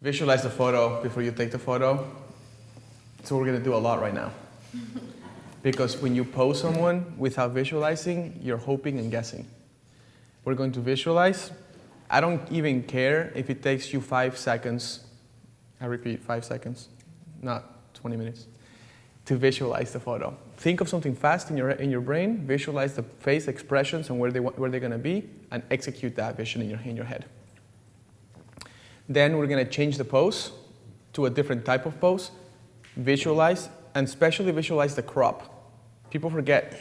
Visualize the photo before you take the photo. So we're gonna do a lot right now. Because when you pose someone without visualizing, you're hoping and guessing. We're going to visualize. I don't even care if it takes you 5 seconds. I repeat, 5 seconds, not 20 minutes, to visualize the photo. Think of something fast in your brain, visualize the face expressions and where they're gonna be, and execute that vision in your head. Then we're gonna change the pose to a different type of pose, visualize, and especially visualize the crop. People forget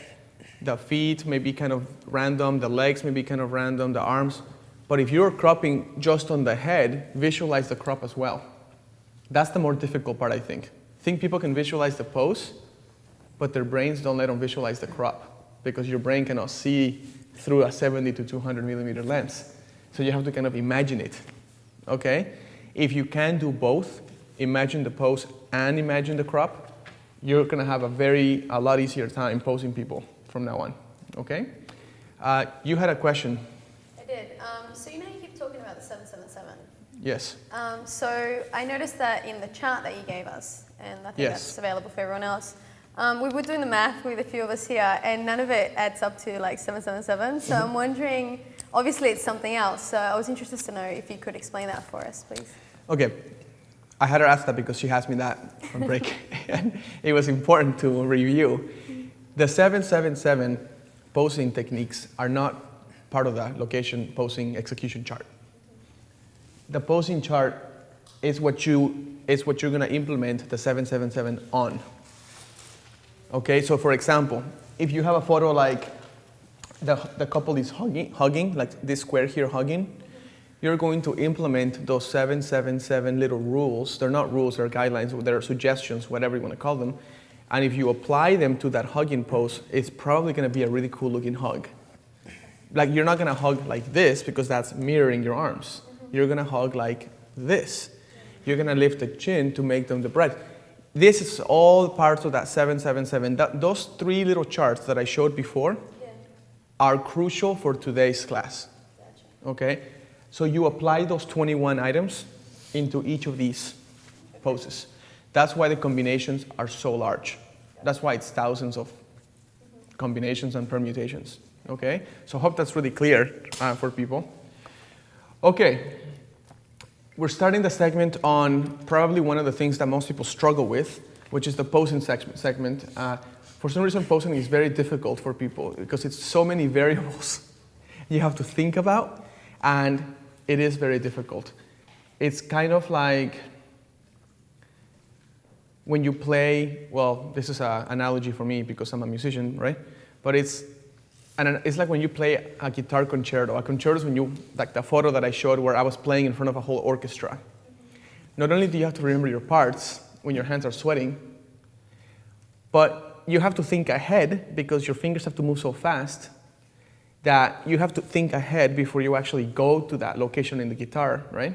the feet may be kind of random, the legs may be kind of random, the arms. But if you're cropping just on the head, visualize the crop as well. That's the more difficult part, I think. I think people can visualize the pose, but their brains don't let them visualize the crop because your brain cannot see through a 70 to 200 millimeter lens. So you have to kind of imagine it, okay? If you can do both, imagine the pose and imagine the crop, you're gonna have a lot easier time posing people from now on, okay? You had a question. I did. So you know you keep talking about the 777? Yes. So I noticed that in the chart that you gave us, and I think that's available for everyone else, we were doing the math with a few of us here, and none of it adds up to like 777. So I'm wondering, obviously it's something else, so I was interested to know if you could explain that for us, please. Okay. I had her ask that because she asked me that on break. And it was important to review. The 777 posing techniques are not part of the location posing execution chart. The posing chart is what you're going to implement the 777 on. Okay, so for example, if you have a photo like the couple is hugging, like this square here hugging, you're going to implement those 777 little rules. They're not rules, they're guidelines, they're suggestions, whatever you want to call them. And if you apply them to that hugging pose, it's probably going to be a really cool looking hug. Like you're not going to hug like this because that's mirroring your arms. You're going to hug like this. You're going to lift the chin to make them the breadth. This is all parts of that 777. Those 3 little charts that I showed before are crucial for today's class. Okay? So you apply those 21 items into each of these poses. That's why the combinations are so large. That's why it's thousands of combinations and permutations. Okay? So I hope that's really clear for people. Okay. We're starting the segment on probably one of the things that most people struggle with, which is the posing segment. For some reason, posing is very difficult for people because it's so many variables you have to think about, and it is very difficult. It's kind of like when you play, well, this is an analogy for me because I'm a musician, right? But it's like when you play a guitar concerto. A concerto is when you, like the photo that I showed where I was playing in front of a whole orchestra. Not only do you have to remember your parts when your hands are sweating, but you have to think ahead because your fingers have to move so fast that you have to think ahead before you actually go to that location in the guitar, right?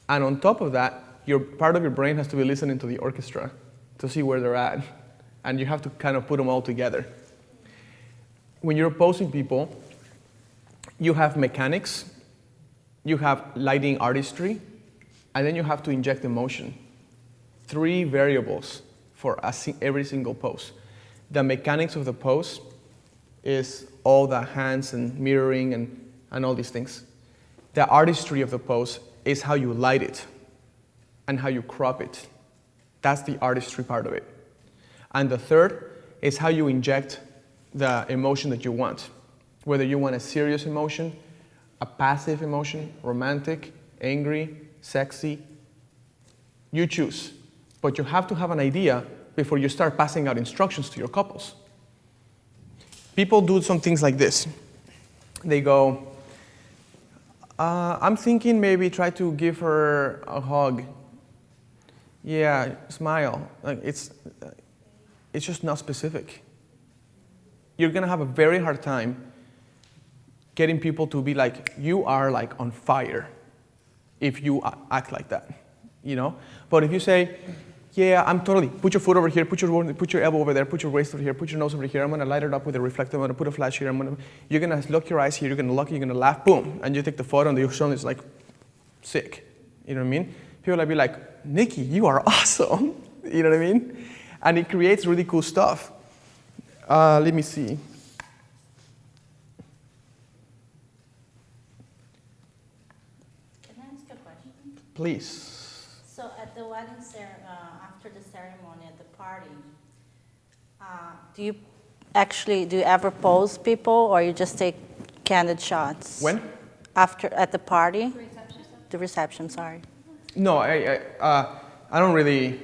And on top of that, part of your brain has to be listening to the orchestra to see where they're at. And you have to kind of put them all together. When you're posing people, you have mechanics, you have lighting artistry, and then you have to inject emotion. 3 variables for every single pose. The mechanics of the pose is all the hands and mirroring and all these things. The artistry of the pose is how you light it and how you crop it. That's the artistry part of it. And the third is how you inject the emotion that you want. Whether you want a serious emotion, a passive emotion, romantic, angry, sexy, you choose. But you have to have an idea before you start passing out instructions to your couples. People do some things like this. They go, I'm thinking maybe try to give her a hug. Yeah, smile. Like it's just not specific. You're gonna have a very hard time getting people to be like, you are like on fire if you act like that, you know? But if you say, yeah, I'm totally, put your foot over here, put your elbow over there, put your waist over here, put your nose over here, I'm gonna light it up with a reflector, I'm gonna put a flash here, you're gonna look your eyes here, you're gonna laugh, boom, and you take the photo and the show is like sick, you know what I mean? people will be like, Nikki, you are awesome. You know what I mean? And it creates really cool stuff. Let me see. Can I ask a question? Please. So at the wedding after the ceremony at the party, do you ever pose people, or you just take candid shots? When? At the party? The reception, sorry. No, I don't really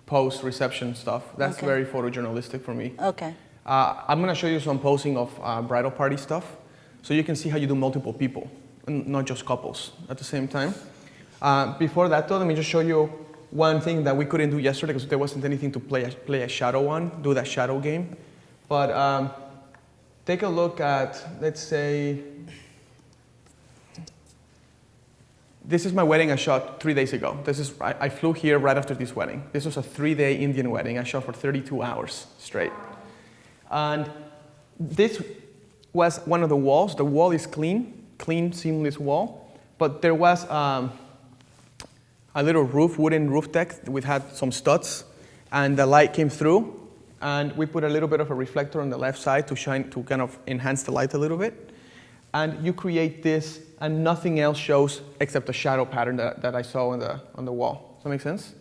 post reception stuff. That's Okay. very photojournalistic for me. Okay. I'm going to show you some posing of bridal party stuff, so you can see how you do multiple people, and not just couples at the same time. Before that, though, let me just show you one thing that we couldn't do yesterday because there wasn't anything to play a shadow on, do that shadow game. But take a look at, let's say, this is my wedding I shot 3 days ago. I flew here right after this wedding. This was a 3-day Indian wedding I shot for 32 hours straight. And this was one of the walls. The wall is clean, seamless wall. But there was a little wooden roof deck. We had some studs, and the light came through. And we put a little bit of a reflector on the left side to kind of enhance the light a little bit. And you create this, and nothing else shows except the shadow pattern that I saw on the wall. Does that make sense?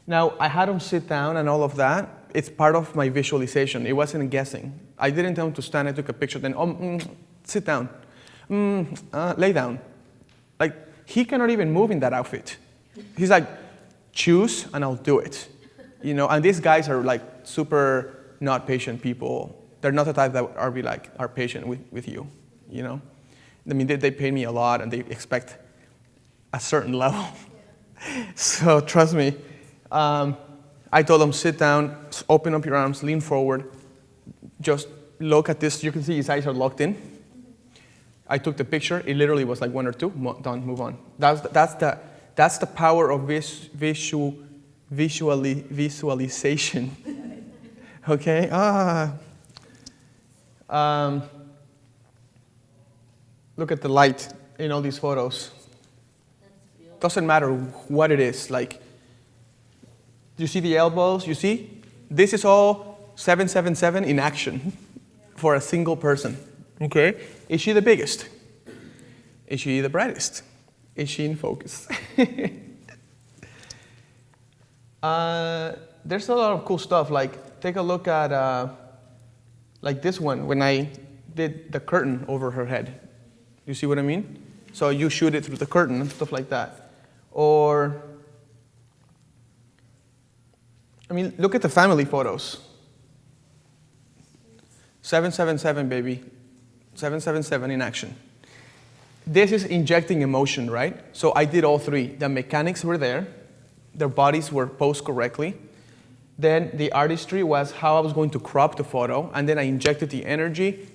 Now, I had them sit down and all of that. It's part of my visualization. It wasn't guessing. I didn't tell him to stand. I took a picture. Then, sit down. Lay down. Like, he cannot even move in that outfit. He's like, choose and I'll do it. You know, and these guys are like super not patient people. They're not the type that are patient with you, you know? I mean, they pay me a lot and they expect a certain level. So trust me. I told them, sit down, open up your arms, lean forward, just look at this. You can see his eyes are locked in. I took the picture. It literally was like 1 or 2. Done, move on. That's the power of visualization. Okay? Look at the light in all these photos. Doesn't matter what it is. Like, you see the elbows? You see? This is all 777 in action for a single person. Okay? Is she the biggest? Is she the brightest? Is she in focus? There's a lot of cool stuff. Like, take a look at like this one when I did the curtain over her head. You see what I mean? So you shoot it through the curtain and stuff like that. Or, I mean, look at the family photos. 777, baby. 777 in action. This is injecting emotion, right? So I did all three. The mechanics were there. Their bodies were posed correctly. Then the artistry was how I was going to crop the photo. And then I injected the energy,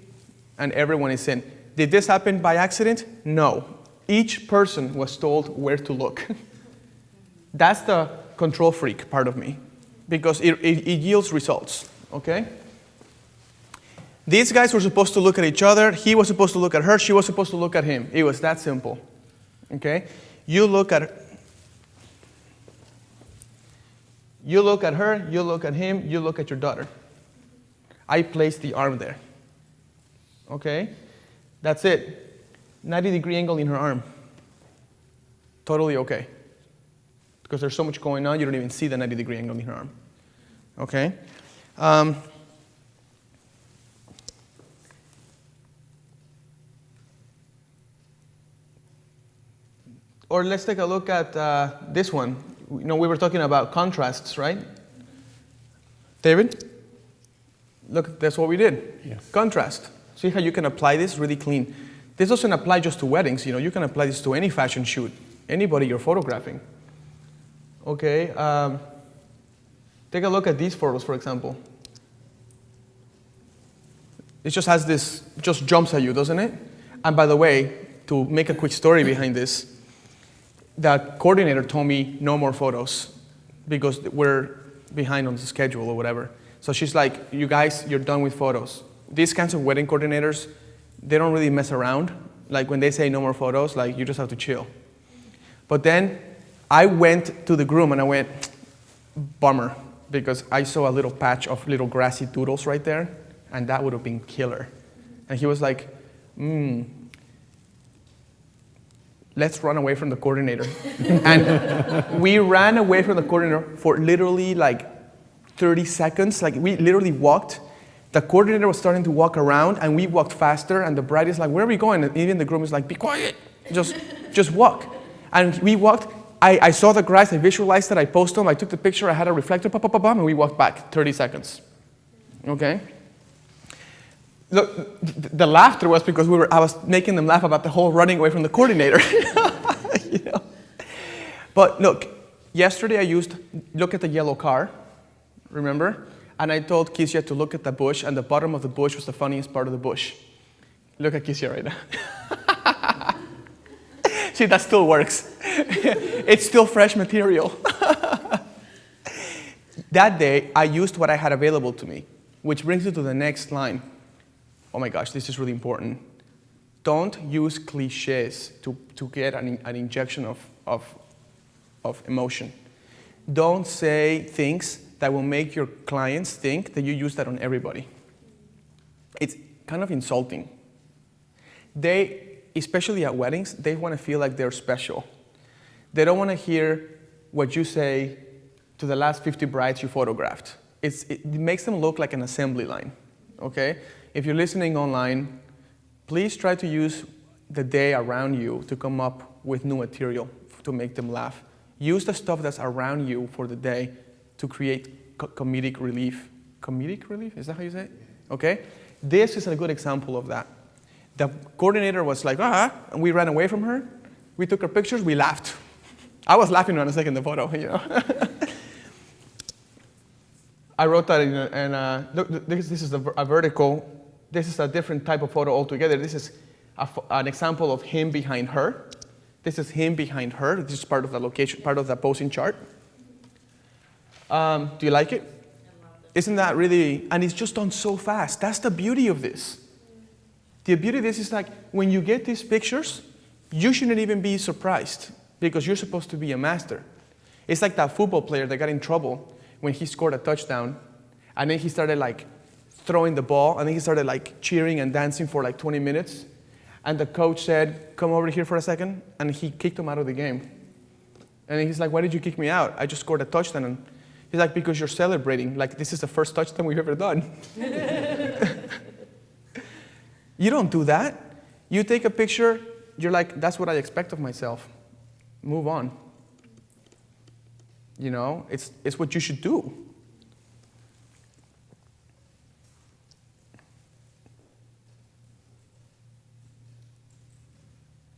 and everyone is in. Did this happen by accident? No. Each person was told where to look. That's the control freak part of me, because it yields results, okay? These guys were supposed to look at each other. He was supposed to look at her. She was supposed to look at him. It was that simple, okay? You look at her, you look at him, you look at your daughter. I placed the arm there, okay? That's it. 90-degree angle in her arm. Totally okay. Because there's so much going on, you don't even see the 90-degree angle in her arm. Okay? Or let's take a look at this one. You know, we were talking about contrasts, right? David? Look, that's what we did. Yes. Contrast. See how you can apply this really clean. This doesn't apply just to weddings, you know, you can apply this to any fashion shoot, anybody you're photographing. Okay, take a look at these photos, for example. It just has this, just jumps at you, doesn't it? And by the way, to make a quick story behind this, the coordinator told me no more photos because we're behind on the schedule or whatever. So she's like, you guys, you're done with photos. These kinds of wedding coordinators, they don't really mess around. Like when they say no more photos, like you just have to chill. But then I went to the groom and I went, bummer, because I saw a little patch of little grassy doodles right there, and that would have been killer. And he was like, let's run away from the coordinator. And we ran away from the coordinator for literally like 30 seconds. Like we literally walked. The coordinator was starting to walk around, and we walked faster, and the bride is like, where are we going? And even the groom is like, be quiet, just walk. And we walked. I saw the grass, I visualized it, I posted them, I took the picture, I had a reflector, and we walked back 30 seconds. Okay? Look, the laughter was because I was making them laugh about the whole running away from the coordinator. You know? But look, yesterday look at the yellow car, remember? And I told Kisia to look at the bush, and the bottom of the bush was the funniest part of the bush. Look at Kisia right now. See, that still works. It's still fresh material. That day, I used what I had available to me, which brings you to the next line. Oh my gosh, this is really important. Don't use cliches to get an injection of emotion. Don't say things that will make your clients think that you use that on everybody. It's kind of insulting. Especially at weddings, they want to feel like they're special. They don't want to hear what you say to the last 50 brides you photographed. It makes them look like an assembly line, okay? If you're listening online, please try to use the day around you to come up with new material to make them laugh. Use the stuff that's around you for the day to create comedic relief. Comedic relief, is that how you say it? Okay? This is a good example of that. The coordinator was like, and we ran away from her. We took her pictures, we laughed. I was laughing when I was taking the photo, you know. I wrote that look, this is a vertical. This is a different type of photo altogether. This is an example of him behind her. This is him behind her. This is part of the location, part of the posing chart. Do you like it? Isn't that really, and it's just done so fast. That's the beauty of this. The beauty of this is like, when you get these pictures, you shouldn't even be surprised because you're supposed to be a master. It's like that football player that got in trouble when he scored a touchdown, and then he started like throwing the ball, and then he started like cheering and dancing for like 20 minutes. And the coach said, come over here for a second, and he kicked him out of the game. And he's like, why did you kick me out? I just scored a touchdown. And he's like, because you're celebrating. Like, this is the first touchdown we've ever done. You don't do that. You take a picture, you're like, that's what I expect of myself. Move on. You know, it's what you should do.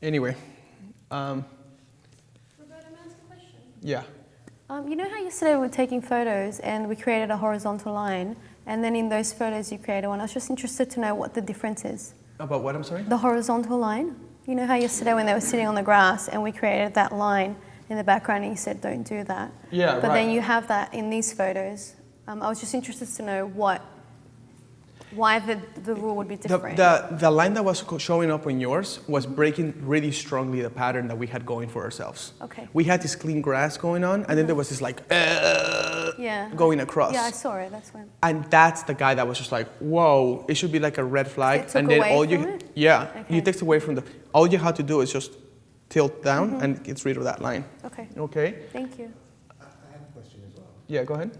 Anyway. Roberta, may I ask a question? Yeah. You know how yesterday we were taking photos and we created a horizontal line, and then in those photos you created one. I was just interested to know what the difference is. About what, I'm sorry? The horizontal line. You know how yesterday when they were sitting on the grass and we created that line in the background and you said don't do that. Yeah, but right. then you have that in these photos. I was just interested to know why the rule would be different. The line that was showing up on yours was breaking really strongly the pattern that we had going for ourselves. Okay. We had this clean grass going on, and then there was this like going across. Yeah, I saw it. That's when. And that's the guy that was just like, whoa, it should be like a red flag. It took and then away all from it? Yeah, Okay. it takes away from all you have to do is just tilt down and it gets rid of that line. Okay. Okay? Thank you. I have a question as well. Yeah, go ahead.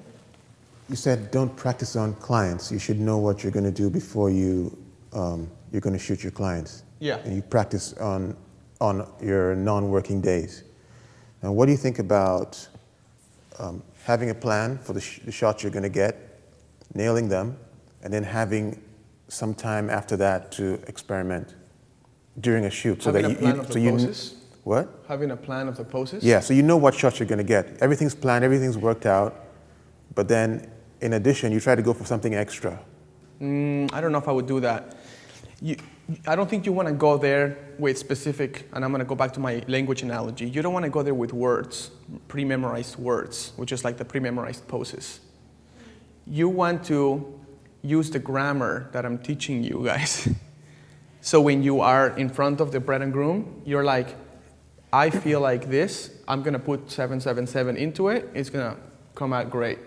You said don't practice on clients. You should know what you're going to do before you're going to shoot your clients. Yeah. And you practice on your non-working days. Now, what do you think about having a plan for the shots you're going to get, nailing them, and then having some time after that to experiment during a shoot? Having a plan of the poses? What? Having a plan of the poses? Yeah, so you know what shots you're going to get. Everything's planned, everything's worked out, but then in addition, you try to go for something extra. I don't know if I would do that. I don't think you want to go there with specific, and I'm going to go back to my language analogy. You don't want to go there with words, pre-memorized words, which is like the pre-memorized poses. You want to use the grammar that I'm teaching you guys. So when you are in front of the bride and groom, you're like, I feel like this, I'm gonna put 777 into it, it's gonna come out great.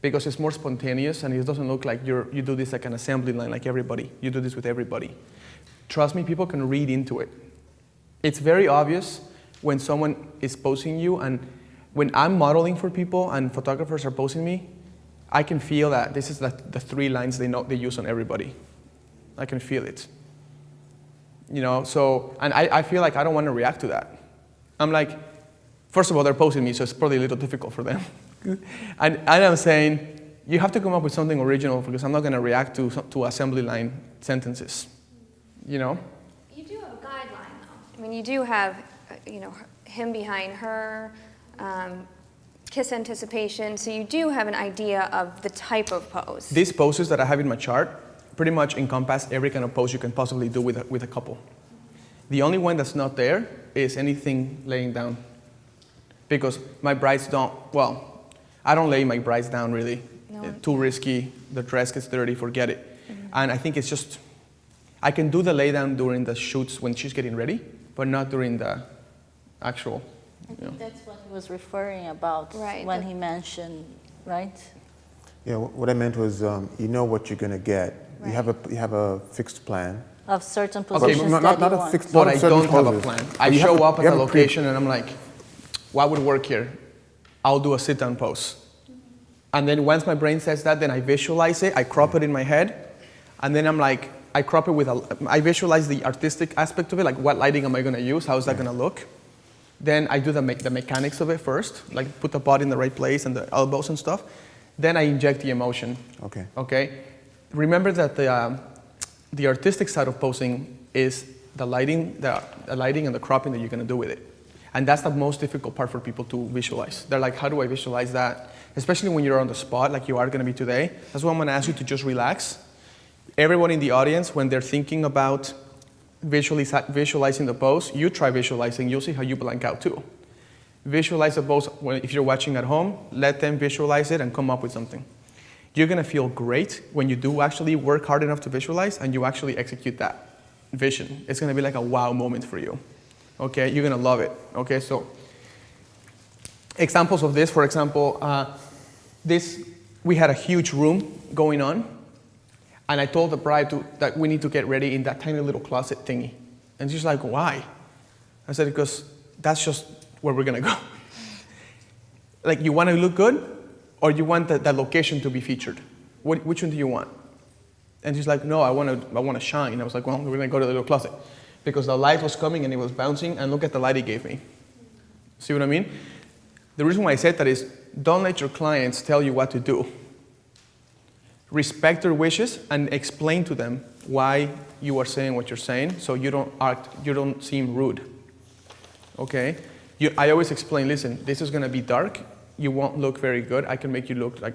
Because it's more spontaneous and it doesn't look like you do this like an assembly line like everybody. You do this with everybody. Trust me, people can read into it. It's very obvious when someone is posing you, and when I'm modeling for people and photographers are posing me, I can feel that this is the 3 lines they use on everybody. I can feel it. You know, so, and I feel like I don't want to react to that. I'm like, first of all, they're posing me, so it's probably a little difficult for them. and I'm saying, you have to come up with something original because I'm not going to react to assembly line sentences. You know? You do have a guideline, though. I mean, you do have, him behind her, kiss anticipation, so you do have an idea of the type of pose. These poses that I have in my chart pretty much encompass every kind of pose you can possibly do with a couple. The only one that's not there is anything laying down. Because my brides don't, I don't lay my brides down really. No. Too risky, the dress gets dirty, forget it. And I think it's just, I can do the lay down during the shoots when she's getting ready, but not during the actual. I think that's what he was referring about when he mentioned, right? Yeah, what I meant was, you know what you're going to get. Right. You have a fixed plan. Of certain Okay, positions not that you a want. fixed, But not I of certain don't have a poses. plan. I You have show a- up you at the have a pre- location and I'm like, what would work here? I'll do a sit down pose. And then once my brain says that, then I visualize it, I crop it in my head, and then I'm like, I crop it I visualize the artistic aspect of it, like what lighting am I gonna use, how is that gonna look? Then I do the mechanics of it first, like put the body in the right place and the elbows and stuff. Then I inject the emotion. Okay. Okay? Remember that the artistic side of posing is the lighting and the cropping that you're gonna do with it. And that's the most difficult part for people to visualize. They're like, how do I visualize that? Especially when you're on the spot, like you are gonna be today. That's why I'm gonna ask you to just relax. Everyone in the audience, when they're thinking about visualizing the pose, you try visualizing, you'll see how you blank out too. Visualize the pose, if you're watching at home, let them visualize it and come up with something. You're gonna feel great when you do actually work hard enough to visualize and you actually execute that vision. It's gonna be like a wow moment for you. Okay, you're gonna love it. Okay, so examples of this, for example, we had a huge room going on, and I told the bride that we need to get ready in that tiny little closet thingy. And she's like, why? I said, because that's just where we're gonna go. Like, you wanna look good, or you want that location to be featured? Which one do you want? And she's like, no, I wanna shine. I was like, well, we're gonna go to the little closet. Because the light was coming and it was bouncing, and look at the light it gave me. See what I mean? The reason why I said that is, don't let your clients tell you what to do. Respect their wishes and explain to them why you are saying what you're saying, so you don't seem rude. Okay? I always explain, listen, this is gonna be dark, you won't look very good, I can make you look like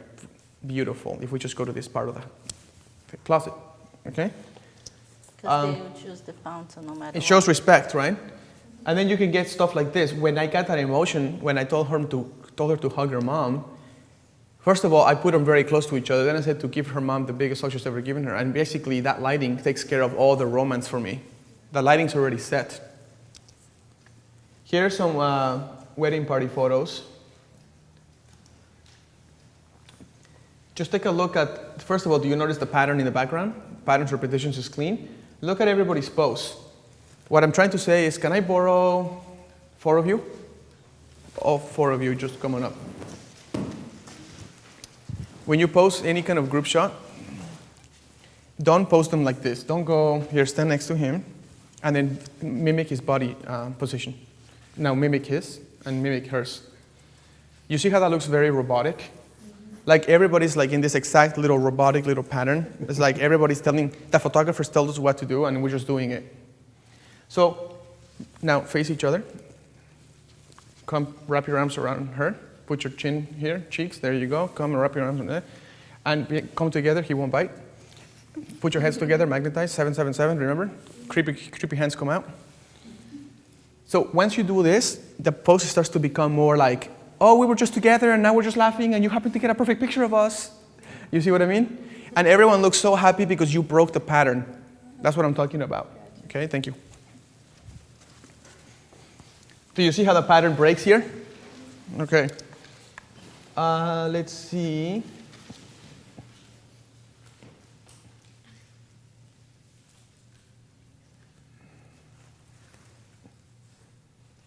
beautiful if we just go to this part of the closet, okay? Because they would choose the fountain no matter It what. shows respect, right? And then you can get stuff like this. When I got that emotion, when I told her to hug her mom, first of all, I put them very close to each other. Then I said to give her mom the biggest hug she's ever given her. And basically, that lighting takes care of all the romance for me. The lighting's already set. Here are some wedding party photos. Just take a look at, first of all, do you notice the pattern in the background? Patterns, repetitions is clean. Look at everybody's pose. What I'm trying to say is, can I borrow 4 of you? All 4 of you, just come on up. When you pose any kind of group shot, don't pose them like this. Don't go here, stand next to him, and then mimic his body position. Now mimic his and mimic hers. You see how that looks very robotic? Like everybody's like in this exact little robotic little pattern. It's like everybody's telling, the photographers tell us what to do and we're just doing it. So now face each other. Come wrap your arms around her. Put your chin here, cheeks, there you go. Come and wrap your arms on there. And come together, he won't bite. Put your heads together, magnetize, 777, remember? Creepy hands come out. So once you do this, the pose starts to become more like, oh, we were just together and now we're just laughing and you happen to get a perfect picture of us. You see what I mean? And everyone looks so happy because you broke the pattern. That's what I'm talking about. Okay, thank you. Do you see how the pattern breaks here? Okay. Let's see.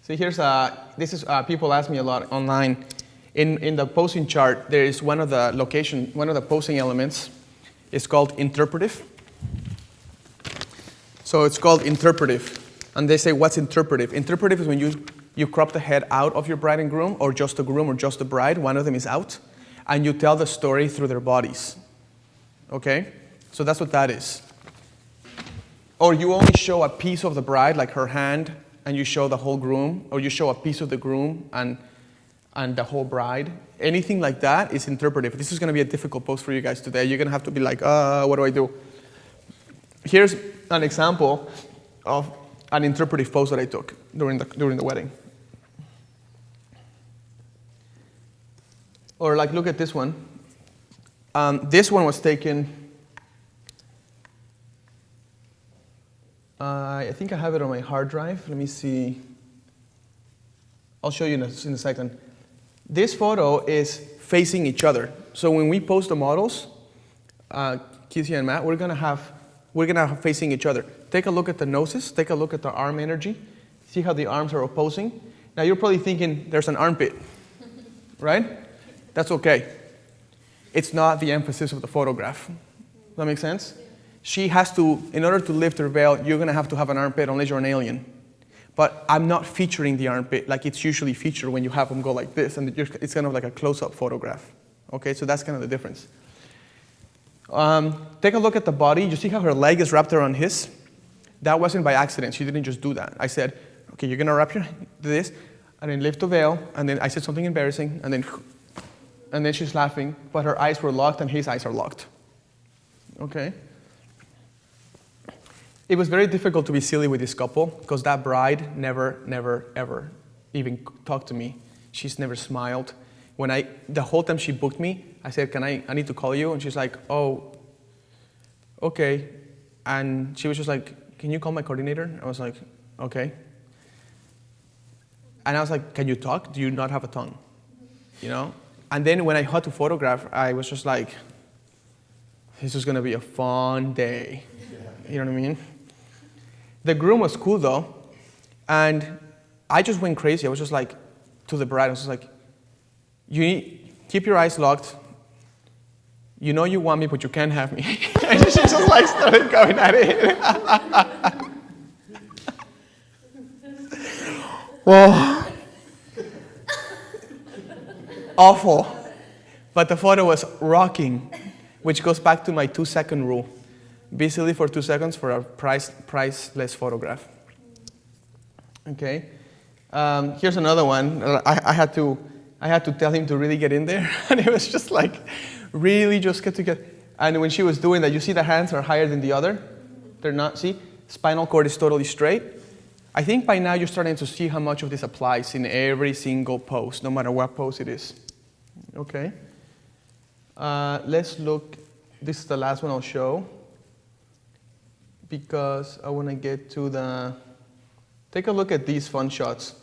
See, here's this is people ask me a lot online. In the posing chart, there is one of the posing elements is called interpretive. So it's called interpretive. And they say, what's interpretive? Interpretive is when you crop the head out of your bride and groom, or just the groom or just the bride, one of them is out, and you tell the story through their bodies. Okay? So that's what that is. Or you only show a piece of the bride, like her hand, and you show the whole groom, or you show a piece of the groom and the whole bride. Anything like that is interpretive. This is going to be a difficult pose for you guys today. You're going to have to be like, what do I do? Here's an example of an interpretive pose that I took during the wedding. Or like, look at this one. This one was taken, I think I have it on my hard drive. Let me see. I'll show you in a second. This photo is facing each other. So when we post the models, Kizia and Matt, we're gonna have facing each other. Take a look at the noses, take a look at the arm energy, see how the arms are opposing. Now you're probably thinking there's an armpit, right? That's okay. It's not the emphasis of the photograph. Does that make sense? She has to, in order to lift her veil, you're gonna have to have an armpit unless you're an alien. But I'm not featuring the armpit like it's usually featured when you have them go like this, and it's kind of like a close-up photograph. Okay, so that's kind of the difference. Take a look at the body. You see how her leg is wrapped around his? That wasn't by accident. She didn't just do that. I said, okay, you're gonna wrap this, and then lift the veil, and then I said something embarrassing, and then she's laughing, but her eyes were locked and his eyes are locked. Okay? It was very difficult to be silly with this couple because that bride never, ever even talked to me. She's never smiled. The whole time she booked me, I said, I need to call you? And she's like, oh, okay. And she was just like, can you call my coordinator? I was like, okay. And I was like, can you talk? Do you not have a tongue? You know? And then when I had to photograph, I was just like, this is gonna be a fun day. You know what I mean? The groom was cool though, and I just went crazy. I was just like, to the bride, I was just like, keep your eyes locked. You know you want me, but you can't have me. And she just like started going at it. Whoa. Awful. But the photo was rocking, which goes back to my 2-second rule. Be silly for 2 seconds for a priceless photograph. Okay. Here's another one. I had to tell him to really get in there, and it was just like, really just get together. And when she was doing that, you see the hands are higher than the other. They're not. See, spinal cord is totally straight. I think by now you're starting to see how much of this applies in every single pose, no matter what pose it is. Okay. Let's look. This is the last one I'll show, because I want to get to the, take a look at these fun shots.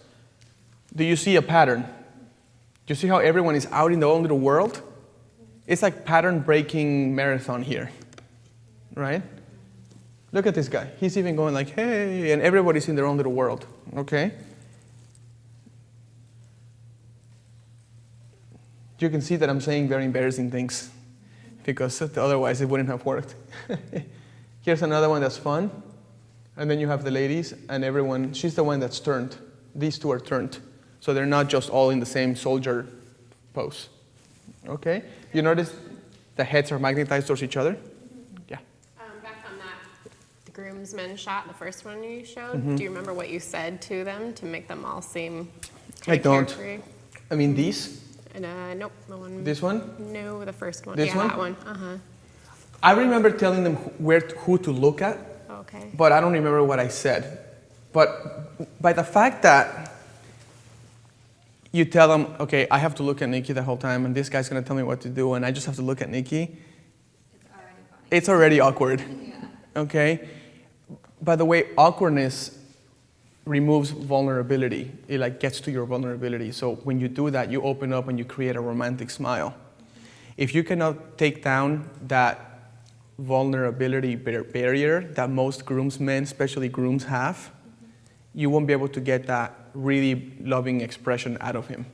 Do you see a pattern? Do you see how everyone is out in their own little world? It's like pattern breaking marathon here, right? Look at this guy. He's even going like, hey, and everybody's in their own little world, okay? You can see that I'm saying very embarrassing things because otherwise it wouldn't have worked. Here's another one that's fun. And then you have the ladies and everyone. She's the one that's turned. These two are turned. So they're not just all in the same soldier pose. Okay? You notice the heads are magnetized towards each other? Yeah. Back on that, the groomsmen shot, the first one you showed, do you remember what you said to them to make them all seem I don't. carefree? I mean, these? And, nope, the one. This one? No, the first one. This yeah, one? that one. Uh-huh. I remember telling them who to look at, Okay. but I don't remember what I said. But by the fact that you tell them, okay, I have to look at Nikki the whole time, and this guy's going to tell me what to do, and I just have to look at Nikki, it's already awkward. Yeah. Okay? By the way, awkwardness removes vulnerability. It like gets to your vulnerability. So when you do that, you open up and you create a romantic smile. If you cannot take down that vulnerability barrier that most groomsmen, especially grooms, have, you won't be able to get that really loving expression out of him.